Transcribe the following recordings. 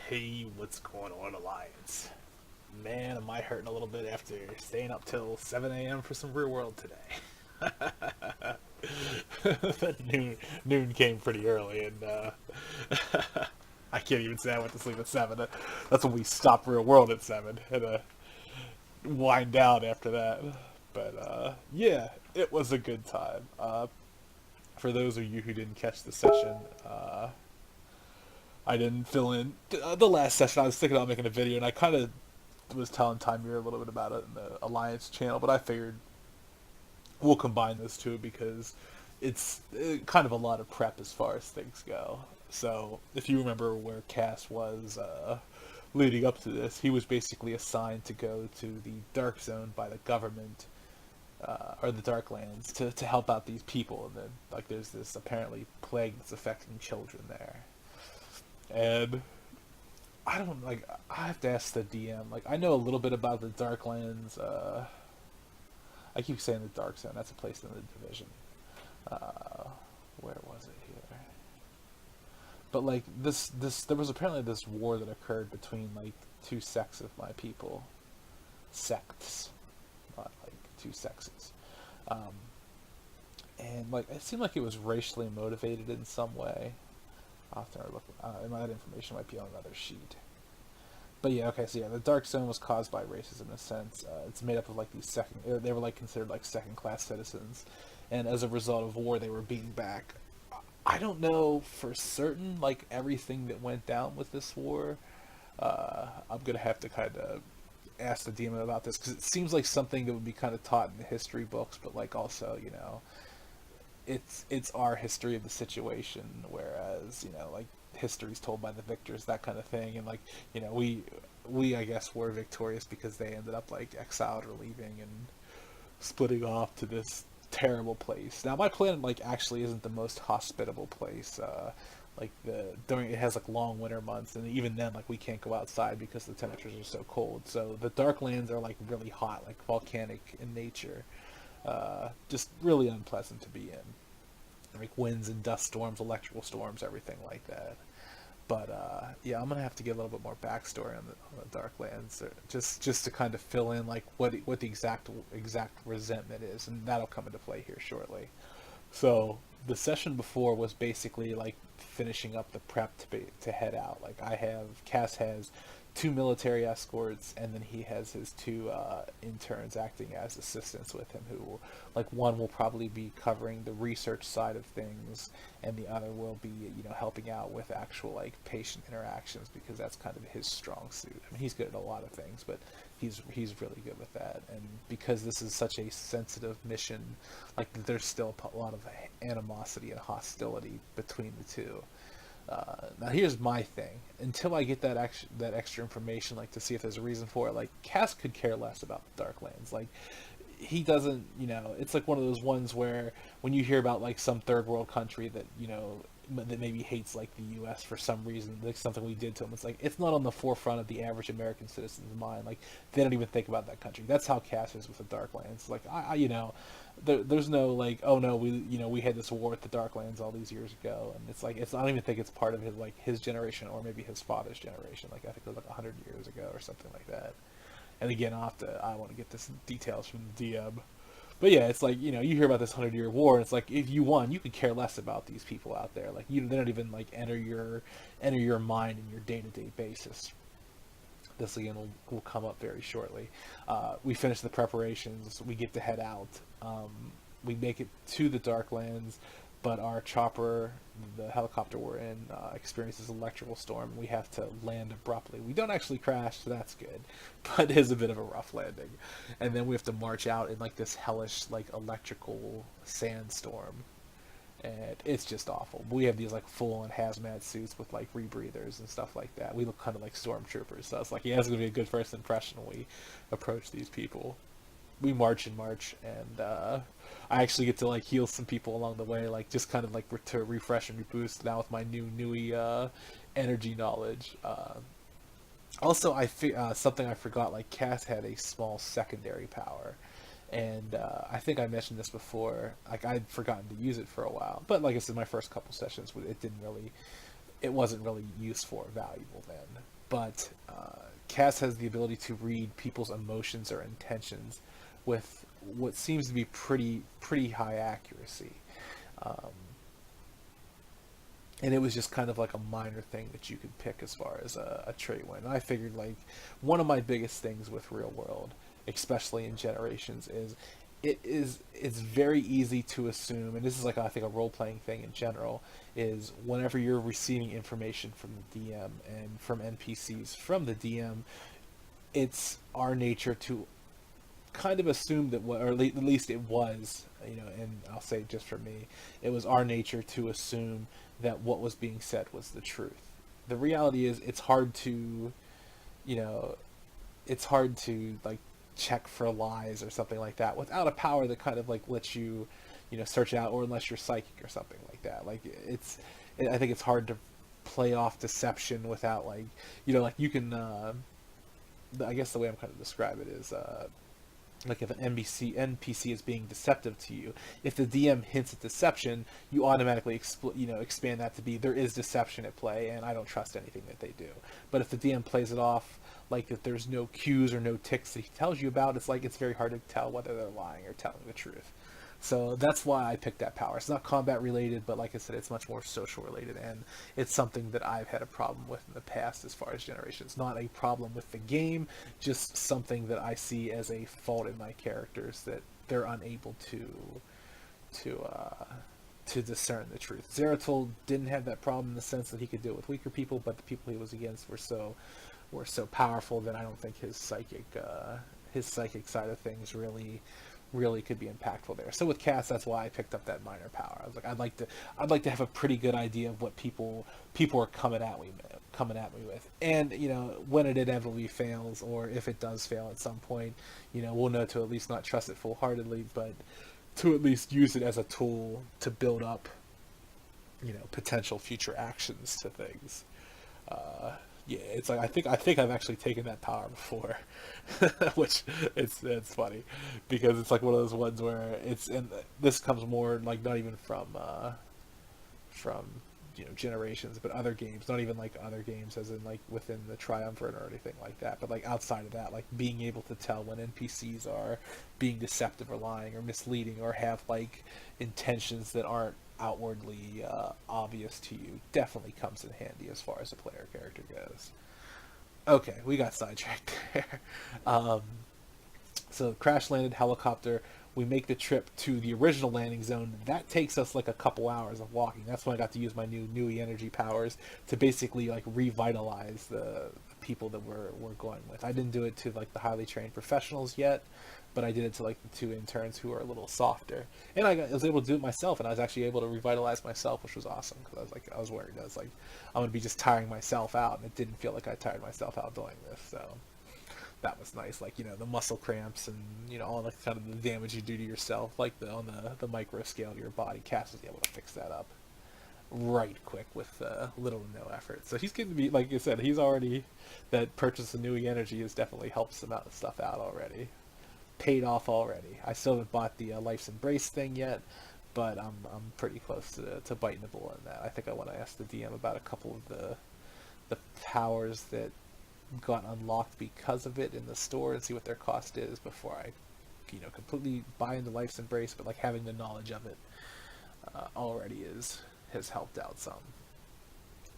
Hey, what's going on, Alliance? Man, am I hurting a little bit after staying up till 7 a.m. for some real world today. That noon came pretty early, and I can't even say I went to sleep at 7. That's when we stopped real world at 7. Had to wind down after that. But yeah, it was a good time. For those of you who didn't catch the session, I didn't fill in the last session. I was thinking about making a video, and I kind of was telling Timir a little bit about it in the Alliance channel, but I figured we'll combine those two because it's kind of a lot of prep as far as things go. So if you remember where Cass was leading up to this, he was basically assigned to go to the Dark Zone by the government, or the Darklands, to help out these people. And then, like, there's this apparently plague that's affecting children there. And I don't like. I have to ask the DM. Like, I know a little bit about the Darklands. I keep saying the Dark Zone. That's a place in the division. Uh, where was it here? But like there was apparently this war that occurred between like two sects of my people, sects, not like two sexes, um, and like it seemed like it was racially motivated in some way. I'll have to look. That information might be on another sheet. But yeah, okay, so yeah, the Dark Zone was caused by racism in a sense. It's made up of like these they were like considered like second class citizens, and as a result of war, they were beaten back. I don't know for certain like everything that went down with this war. I'm gonna have to kind of ask the demon about this because it seems like something that would be kind of taught in the history books, but like also it's our history of the situation, whereas like history's told by the victors, that kind of thing, and like we I guess were victorious because they ended up like exiled or leaving and splitting off to this terrible place. Now my planet like actually isn't the most hospitable place. Like during it has like long winter months, and even then like we can't go outside because the temperatures are so cold. So the Darklands are like really hot, like volcanic in nature. Just really unpleasant to be in. Like winds and dust storms, electrical storms, everything like that. But yeah, I'm gonna have to get a little bit more backstory on the Darklands, just to kind of fill in like what the exact resentment is, and that'll come into play here shortly. So the session before was basically like finishing up the prep to head out. Like Cass has two military escorts, and then he has his two interns acting as assistants with him, who will, like, one will probably be covering the research side of things, and the other will be helping out with actual like patient interactions, because that's kind of his strong suit. I mean, he's good at a lot of things, but he's really good with that. And because this is such a sensitive mission, like there's still a lot of animosity and hostility between the two. Now here's my thing. Until I get that extra information, like to see if there's a reason for it, like Cass could care less about the Darklands. Like he doesn't, it's like one of those ones where when you hear about like some third world country that that maybe hates like the U.S. for some reason, like something we did to them, it's like it's not on the forefront of the average American citizen's mind. Like they don't even think about that country. That's how Cass is with the Darklands. Like there's no like, oh no, we had this war with the Darklands all these years ago, and it's like I don't even think it's part of his generation, or maybe his father's generation. Like I think it was like 100 years ago or something like that. And again, I want to get this details from the DM. But yeah, it's like, you hear about this 100-year war, and it's like, if you won, you could care less about these people out there. Like, they don't even like enter your mind in your day-to-day basis. This again will come up very shortly. We finish the preparations. We get to head out. We make it to the Darklands, but our chopper, the helicopter we're in, experiences an electrical storm. We have to land abruptly. We don't actually crash, so that's good, but it is a bit of a rough landing. And then we have to march out in like this hellish like electrical sandstorm, and it's just awful. We have these like full-on hazmat suits with like rebreathers and stuff like that. We look kind of like stormtroopers, so it's like, yeah, it's gonna be a good first impression when we approach these people. We march and march, and I actually get to like heal some people along the way, like just kind of like to refresh and reboost now with my new energy knowledge. Also, something I forgot, like Cass had a small secondary power, and I think I mentioned this before. Like I'd forgotten to use it for a while, but like I said, my first couple sessions, it didn't really it wasn't really useful or valuable then. But Cass has the ability to read people's emotions or intentions with what seems to be pretty high accuracy. Um, and it was just kind of like a minor thing that you could pick as far as a trait went. And I figured like one of my biggest things with real world, especially in Generations, is it's very easy to assume, and this is like I think a role playing thing in general, is whenever you're receiving information from the DM and from NPCs from the DM, it's our nature to kind of assumed that, or at least it was, and I'll say just for me, it was our nature to assume that what was being said was the truth. The reality is, you know, it's hard to like check for lies or something like that without a power that kind of like lets you, search out, or unless you're psychic or something like that. Like I think it's hard to play off deception without like, like you can. I guess the way I'm kind of describe it is, like if an NPC is being deceptive to you, if the DM hints at deception, you automatically expand that to be there is deception at play, and I don't trust anything that they do. But if the DM plays it off like that there's no cues or no ticks that he tells you about, it's like it's very hard to tell whether they're lying or telling the truth. So that's why I picked that power. It's not combat related, but like I said, it's much more social related, and it's something that I've had a problem with in the past as far as Generations. Not a problem with the game, just something that I see as a fault in my characters, that they're unable to uh, to discern the truth. Zeratul didn't have that problem in the sense that he could deal with weaker people, but the people he was against were so powerful that I don't think his psychic side of things really could be impactful there. So with Cass, that's why I picked up that minor power. I was like, I'd like to have a pretty good idea of what people are coming at me with, and when it inevitably fails, or if it does fail at some point, we'll know to at least not trust it full heartedly, but to at least use it as a tool to build up, potential future actions to things. Uh, yeah, it's like I think I've actually taken that power before, which it's funny, because it's like one of those ones where and this comes more like not even from Generations, but other games, not even like other games as in like within the Triumvirate or anything like that, but like outside of that, like being able to tell when NPCs are being deceptive or lying or misleading or have like intentions that aren't outwardly obvious to you definitely comes in handy as far as a player character goes. Okay, we got sidetracked there. um, so crash landed helicopter. We make the trip to the original landing zone. That takes us like a couple hours of walking. That's when I got to use my new Nui energy powers to basically like revitalize the people that we're going with. I didn't do it to like the highly trained professionals yet, but I did it to like the two interns who are a little softer. And I was able to do it myself, and I was actually able to revitalize myself, which was awesome, because I was worried. I was like, I'm gonna be just tiring myself out, and it didn't feel like I tired myself out doing this. So that was nice. Like, the muscle cramps and, all the kind of the damage you do to yourself, like on the micro scale to your body. Cass was able to fix that up right quick with little to no effort. So he's getting to be, like I said, he's already, that purchase of New Energy has definitely helped some out stuff out already. Paid off already. I still haven't bought the Life's Embrace thing yet, but I'm pretty close to biting the bullet on that. I think I want to ask the DM about a couple of the powers that got unlocked because of it in the store and see what their cost is before I, completely buy into Life's Embrace. But like having the knowledge of it already has helped out some.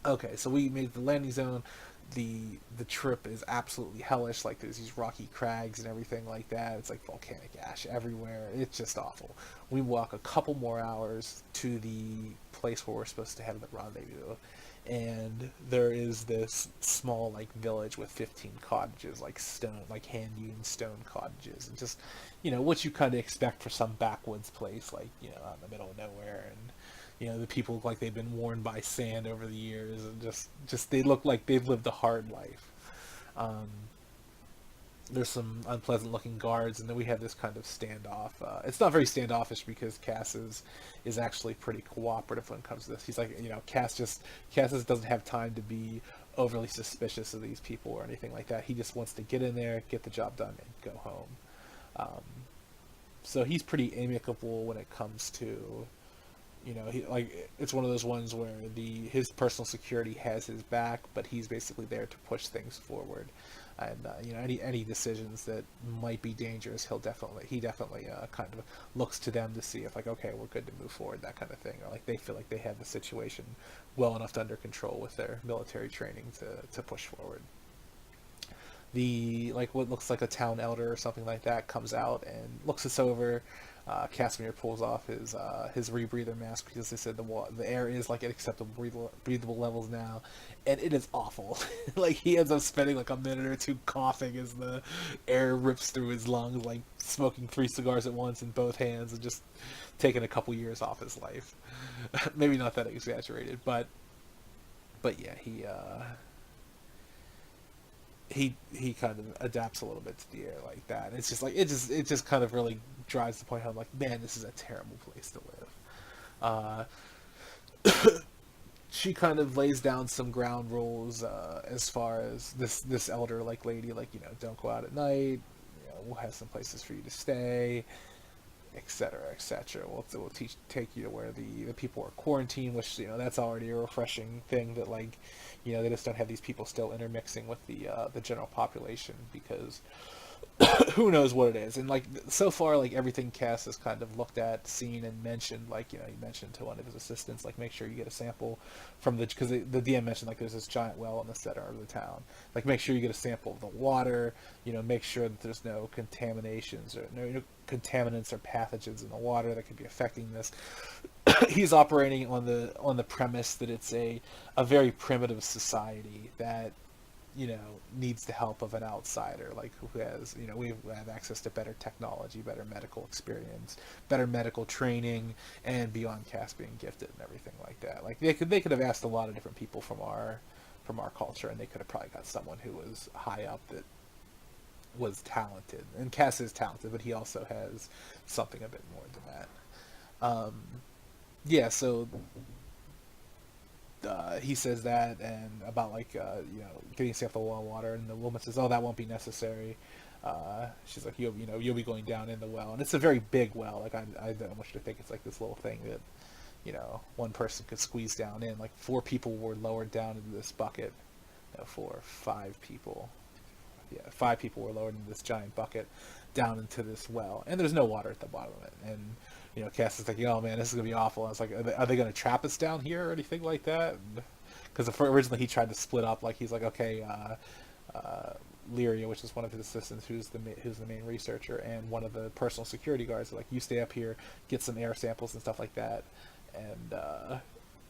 Okay, so we made the landing zone. The trip is absolutely hellish. Like there's these rocky crags and everything like that. It's like volcanic ash everywhere. It's just awful. We walk a couple more hours to the place where we're supposed to have the rendezvous, and there is this small like village with 15 cottages, like stone, like hand hewn stone cottages, and just what you kind of expect for some backwoods place, like out in the middle of nowhere. And the people look like they've been worn by sand over the years, and just they look like they've lived a hard life. Um, there's some unpleasant looking guards, and then we have this kind of standoff. It's not very standoffish because Cass is actually pretty cooperative when it comes to this. He's like, Cass just doesn't have time to be overly suspicious of these people or anything like that. He just wants to get in there, get the job done, and go home. Um, so he's pretty amicable when it comes to you know, he like it's one of those ones where the his personal security has his back, but he's basically there to push things forward. And you know, any decisions that might be dangerous, he definitely kind of looks to them to see if like, okay, we're good to move forward, that kind of thing, or like they feel like they have the situation well enough under control with their military training to push forward. The like what looks like a town elder or something like that comes out and looks us over. Casimir pulls off his rebreather mask because they said the air is like at acceptable breathable levels now, and it is awful. Like he ends up spending like a minute or two coughing as the air rips through his lungs, like smoking 3 cigars at once in both hands, and just taking a couple years off his life. Maybe not that exaggerated, but yeah, he kind of adapts a little bit to the air like that. And it's just like it just kind of really drives the point home. Like, man, this is a terrible place to live. She kind of lays down some ground rules as far as this elder like lady, like, you know, don't go out at night. You know, we'll have some places for you to stay, etc., etc. We'll take you to where the people are quarantined, which, you know, that's already a refreshing thing that, like, you know, they just don't have these people still intermixing with the general population, because who knows what it is. And like so far, like everything Cass has kind of looked at, seen, and mentioned, like, you know, he mentioned to one of his assistants, like, make sure you get a sample from because the DM mentioned like there's this giant well in the center of the town, like make sure you get a sample of the water, you know, make sure that there's no contaminations or no contaminants or pathogens in the water that could be affecting this. He's operating on the premise that it's a very primitive society that, you know, needs the help of an outsider, like who has, you know, we have access to better technology, better medical experience, better medical training, and beyond Cass being gifted and everything like that. Like they could have asked a lot of different people from our culture, and they could have probably got someone who was high up that was talented. And Cass is talented, but he also has something a bit more than that. Yeah, so he says that, and about like you know, getting safe the well water, and the woman says, "Oh, that won't be necessary." She's like, you know, you'll be going down in the well, and it's a very big well. Like I don't want you to think it's like this little thing that, you know, one person could squeeze down in. Like 4 people were lowered down into this bucket. No, 5 people. Yeah, 5 people were lowered into this giant bucket down into this well, and there's no water at the bottom of it. And you know, Cass is thinking, "Oh man, this is gonna be awful." And I was like, are they gonna trap us down here or anything like that?" Because originally he tried to split up. Like he's like, "Okay, Lyria, which is one of his assistants, who's the main researcher, and one of the personal security guards, are like, you stay up here, get some air samples and stuff like that, and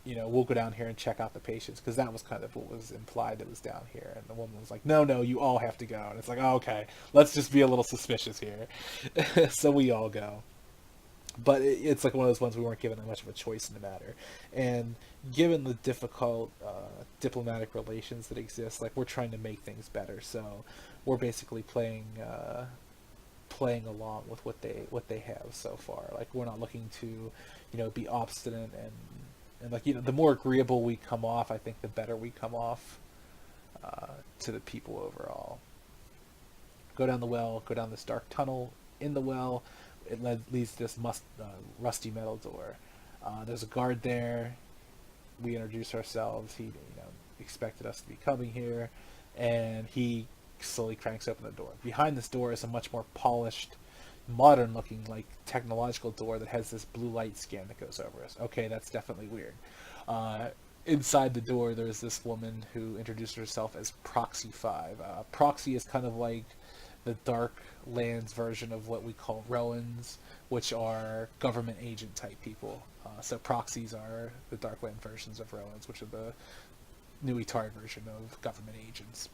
you know, we'll go down here and check out the patients," because that was kind of what was implied that was down here. And the woman was like, "No, you all have to go." And it's like, oh, okay, let's just be a little suspicious here. So we all go. But it's like one of those ones we weren't given much of a choice in the matter. And given the difficult diplomatic relations that exist, like, we're trying to make things better. So we're basically playing along with what they have so far. Like, we're not looking to, you know, be obstinate, and like, you know, the more agreeable we come off, I think the better we come off to the people overall. Go down the well, go down this dark tunnel in the well. It leads to this rusty metal door. There's a guard there. We introduce ourselves. He, you know, expected us to be coming here, and he slowly cranks open the door. Behind this door is a much more polished, modern-looking, like, technological door that has this blue light scan that goes over us. Okay, that's definitely weird. Inside the door, there's this woman who introduced herself as Proxy 5. Proxy is kind of like the Dark Lands version of what we call Roans, which are government agent type people. So proxies are the Darkland versions of Roans, which are the New Etari version of government agents.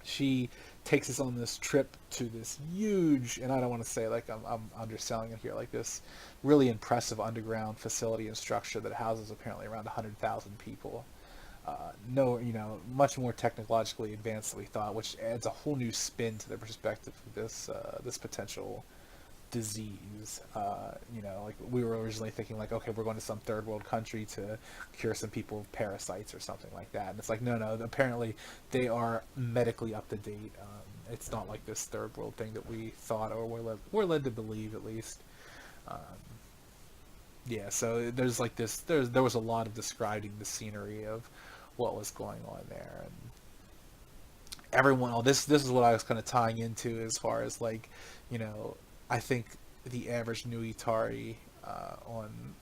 She takes us on this trip to this huge, and I don't want to say like I'm underselling it here, like this really impressive underground facility and structure that houses apparently around 100,000 people. No, you know, much more technologically advanced than we thought, which adds a whole new spin to the perspective of this potential disease. You know, like, we were originally thinking like, okay, we're going to some third world country to cure some people of parasites or something like that, and it's like, no, apparently they are medically up to date. It's not like this third world thing that we thought, or we're led to believe, at least. Um, Yeah, so there's like this. There was a lot of describing the scenery of what was going on there, and everyone. Oh, this is what I was kind of tying into as far as like, you know, I think the average Nui Tari on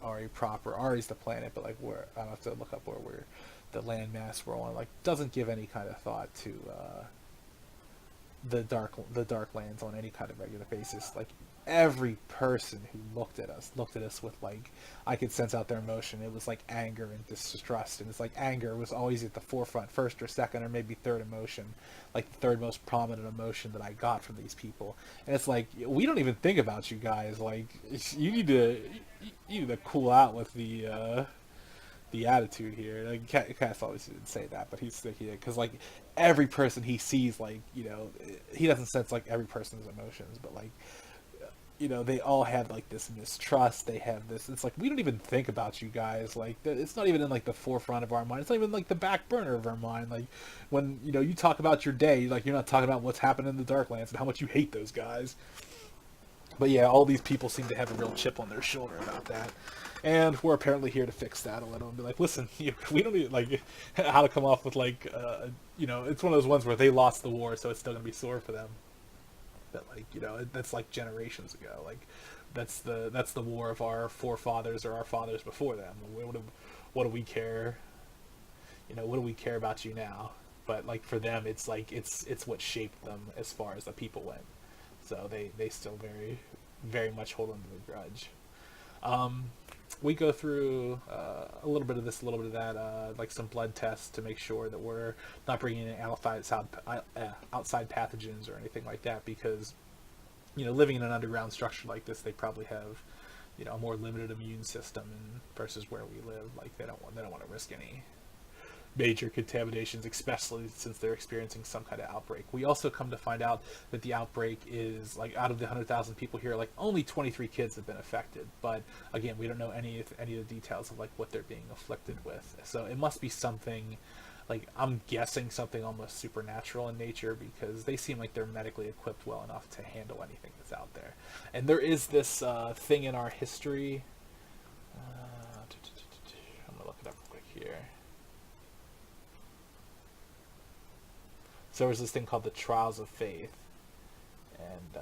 Ari proper. Ari's the planet, but like where I have to look up where we're the landmass we're on. Like doesn't give any kind of thought to the dark lands on any kind of regular basis. Like every person who looked at us with like I could sense out their emotion. It was like anger and distrust, and it's like anger was always at the forefront, first or second or maybe third emotion, like the third most prominent emotion that I got from these people. And it's like we don't even think about you guys. Like you need to cool out with the attitude here. Like Cass always didn't say that, but he's thinking it because like every person he sees, like he doesn't sense like every person's emotions, but like they all have like this mistrust. They have this. It's like we don't even think about you guys. Like it's not even in like the forefront of our mind. It's not even like the back burner of our mind. Like when you talk about your day, like you're not talking about what's happened in the Darklands and how much you hate those guys. But yeah, all these people seem to have a real chip on their shoulder about that. And we're apparently here to fix that a little and be like, listen, we don't need like how to come off with like, it's one of those ones where they lost the war, so it's still gonna be sore for them. But like, that's like generations ago. Like, that's the war of our forefathers or our fathers before them. What do we care? What do we care about you now? But like for them, it's like it's what shaped them as far as the people went. So they still very, very much hold on to the grudge. Um, we go through a little bit of this, a little bit of that, like some blood tests to make sure that we're not bringing in outside pathogens or anything like that. Because living in an underground structure like this, they probably have a more limited immune system versus where we live. Like they don't want to risk any major contaminations, especially since they're experiencing some kind of outbreak. We also come to find out that the outbreak is like out of the 100,000 people here, like only 23 kids have been affected. But again, we don't know any of the details of like what they're being afflicted with. So it must be something like I'm guessing something almost supernatural in nature because they seem like they're medically equipped well enough to handle anything that's out there. And there is this thing in our history. I'm gonna look it up real quick here. So there was this thing called the Trials of Faith, and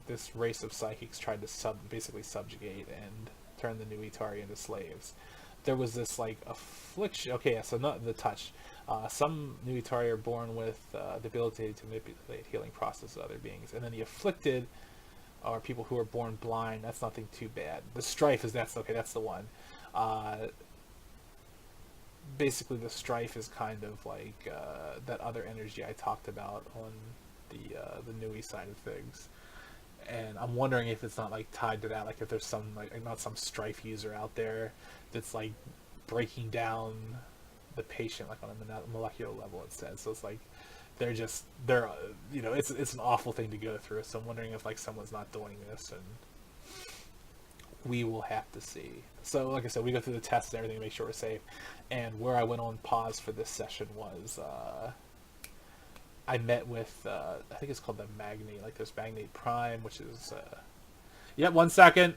this race of psychics tried to basically subjugate and turn the new Itari into slaves. There was this like affliction. Okay, yeah, so not the touch. Some new Itari are born with the ability to manipulate healing process of other beings, and then the afflicted are people who are born blind. That's nothing too bad. The strife is that's the one. Basically the strife is kind of like that other energy I talked about on the Nui side of things, and I'm wondering if it's not like tied to that, like if there's some like not some strife user out there that's like breaking down the patient like on a molecular level. It says so. It's like they're it's an awful thing to go through. So I'm wondering if like someone's not doing this, and we will have to see. So, like I said, we go through the tests and everything to make sure we're safe. And where I went on pause for this session was I met with, I think it's called the Magnate. Like, there's Magnate Prime, which is... Yep, 1 second.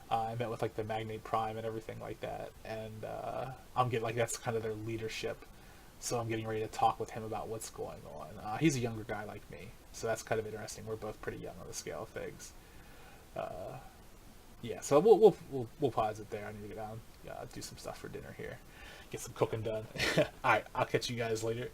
I met with, like, the Magnate Prime and everything like that. And I'm getting, like, that's kind of their leadership. So I'm getting ready to talk with him about what's going on. He's a younger guy like me. So that's kind of interesting. We're both pretty young on the scale of things. Yeah, so we'll pause it there. I need to go down, do some stuff for dinner here, get some cooking done. All right, I'll catch you guys later.